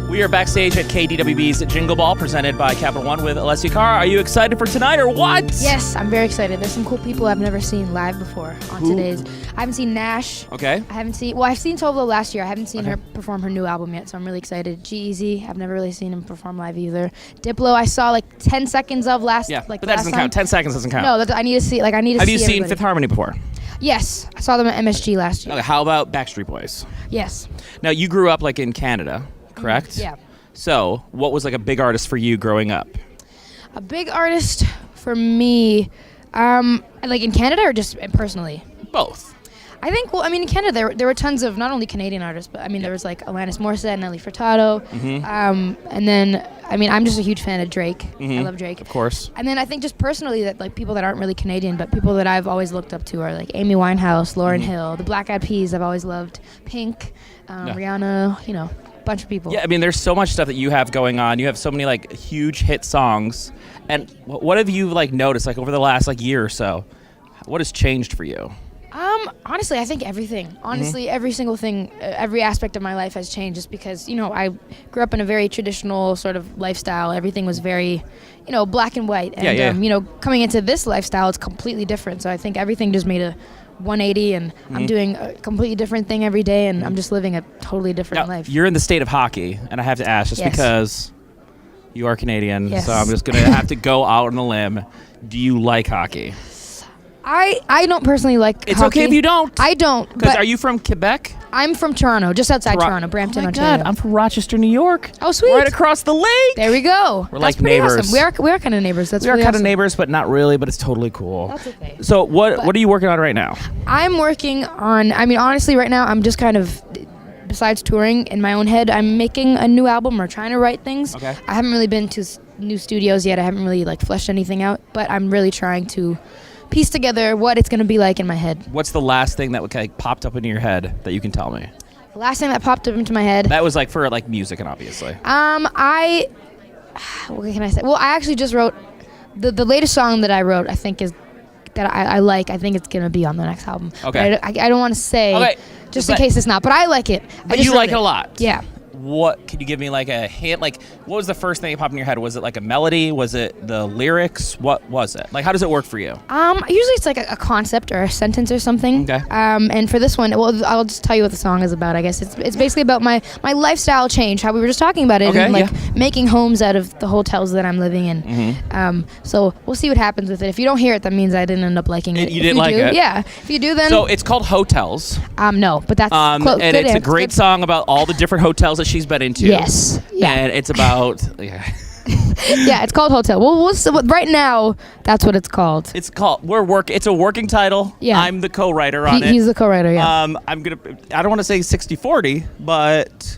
We are backstage at KDWB's Jingle Ball, presented by Capital One with Alessia Cara. Are you excited for tonight or what? Yes, I'm very excited. There's some cool people I've never seen live before on today's. I haven't seen Nash. Okay. I've seen Tova last year. I haven't seen her perform her new album yet, so I'm really excited. G-Eazy, I've never really seen him perform live either. Diplo, I saw like 10 seconds of last. Yeah, like but that last doesn't time. count. 10 seconds doesn't count. No, I need to see. Have you seen Fifth Harmony before? Yes, I saw them at MSG last year. Okay, how about Backstreet Boys? Yes. Now, you grew up like in Canada, correct? Yeah. So, what was like a big artist for you growing up? A big artist for me, like in Canada or just personally? Both. I think, in Canada, there were tons of not only Canadian artists, but there was like Alanis Morissette, Nelly Furtado. And then, I'm just a huge fan of Drake. I love Drake. Of course. And then I think just personally that like people that aren't really Canadian, but people that I've always looked up to are like Amy Winehouse, Lauryn Hill, the Black Eyed Peas I've always loved, Pink, Rihanna, bunch of people. Yeah, there's so much stuff that you have going on. You have so many like huge hit songs. And what have you like noticed like over the last like year or so? What has changed for you? Honestly, I think everything. Honestly, every single thing, every aspect of my life has changed just because, I grew up in a very traditional sort of lifestyle. Everything was very, black and white. And, coming into this lifestyle, it's completely different. So I think everything just made a 180 and I'm doing a completely different thing every day and I'm just living a totally different life. You're in the state of hockey, and I have to ask, just because you are Canadian, so I'm just going to have to go out on a limb. Do you like hockey? I don't personally like hockey. It's okay if you don't. I don't. Because are you from Quebec? I'm from Toronto, just outside Toronto, Brampton, Ontario. Oh my God, I'm from Rochester, New York. Oh, sweet. Right across the lake. There we go. We're That's like neighbors. Awesome. We are kind of neighbors. We are kind of neighbors, but not really, but it's totally cool. That's okay. So what are you working on right now? I'm working on, honestly, right now, I'm just kind of, besides touring in my own head, I'm making a new album or trying to write things. Okay. I haven't really been to new studios yet. I haven't really fleshed anything out, but I'm really trying to piece together what it's going to be like in my head. What's the last thing that popped up into your head that you can tell me? The last thing that popped up into my head. That was for music and obviously. What can I say? Well, I actually just wrote the latest song that I wrote. I think is that I like. I think it's going to be on the next album. Okay. But I don't want to say just in case it's not. But I like it. But you like it a lot. Yeah. What can you give me like a hint? Like, what was the first thing that popped in your head? Was it like a melody? Was it the lyrics? What was it? Like, how does it work for you? Usually it's like a concept or a sentence or something. Okay. And for this one, I'll just tell you what the song is about. I guess it's basically about my lifestyle change. How we were just talking about it, and making homes out of the hotels that I'm living in. So we'll see what happens with it. If you don't hear it, that means I didn't end up liking it. You didn't like it? Yeah. If you do, then so it's called Hotels. No, but that's close. And it's a great song about all the different hotels that she's been into. Yes. Yeah. And it's about yeah, it's called Hotel. Well, right now, that's what it's called. It's called It's a working title. Yeah. I'm the co-writer on it. He's the co-writer. Yeah. I don't want to say 60-40, but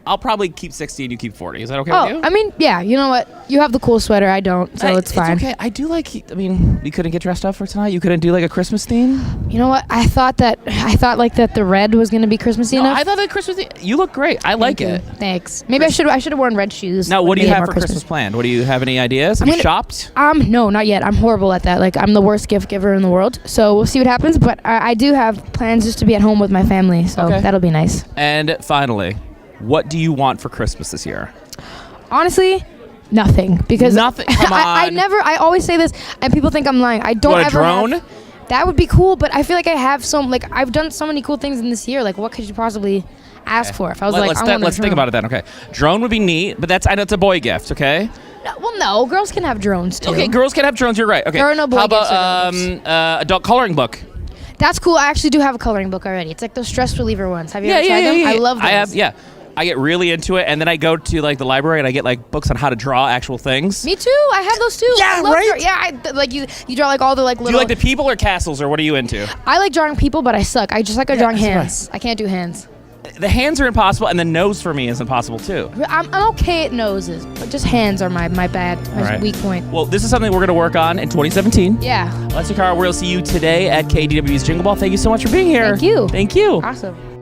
I'll probably keep 60 and you keep 40. Is that okay with you? Yeah. You know what? You have the cool sweater. I don't, so it's fine. It's okay. I do like. You couldn't get dressed up for tonight. You couldn't do like a Christmas theme. You know what? I thought that the red was gonna be Christmassy enough. I thought that Christmas theme. You look great. I like it. Thanks. Maybe I should have worn red shoes. Now, what do you have for Christmas planned? What do you have any ideas? Have you shopped? No, not yet. I'm horrible at that. Like I'm the worst gift giver in the world. So we'll see what happens. But I do have plans just to be at home with my family. So that'll be nice. And finally, what do you want for Christmas this year? Honestly, nothing. Because nothing. Come on. I always say this, and people think I'm lying. I don't ever. Want a drone? That would be cool, but I feel like I have I've done so many cool things in this year. Like, what could you possibly ask for? If I was let's think about it then. Okay, drone would be neat, but I know it's a boy gift. Okay. No, girls can have drones too. Okay, girls can have drones. You're right. Okay. There are no boy gifts. How about adult coloring book? That's cool. I actually do have a coloring book already. It's like those stress reliever ones. Have you ever tried them? I love those. I have. Yeah. I get really into it, and then I go to the library and I get books on how to draw actual things. Me too. I have those too. Yeah, right. You draw all the little. Do you like the people or castles, or what are you into? I like drawing people, but I suck. I just like drawing hands. I can't do hands. The hands are impossible, and the nose for me is impossible too. I'm okay at noses, but just hands are my weak point. Well, this is something we're going to work on in 2017. Yeah. Alessia Cara, we'll see you today at KDW's Jingle Ball. Thank you so much for being here. Thank you. Thank you. Awesome.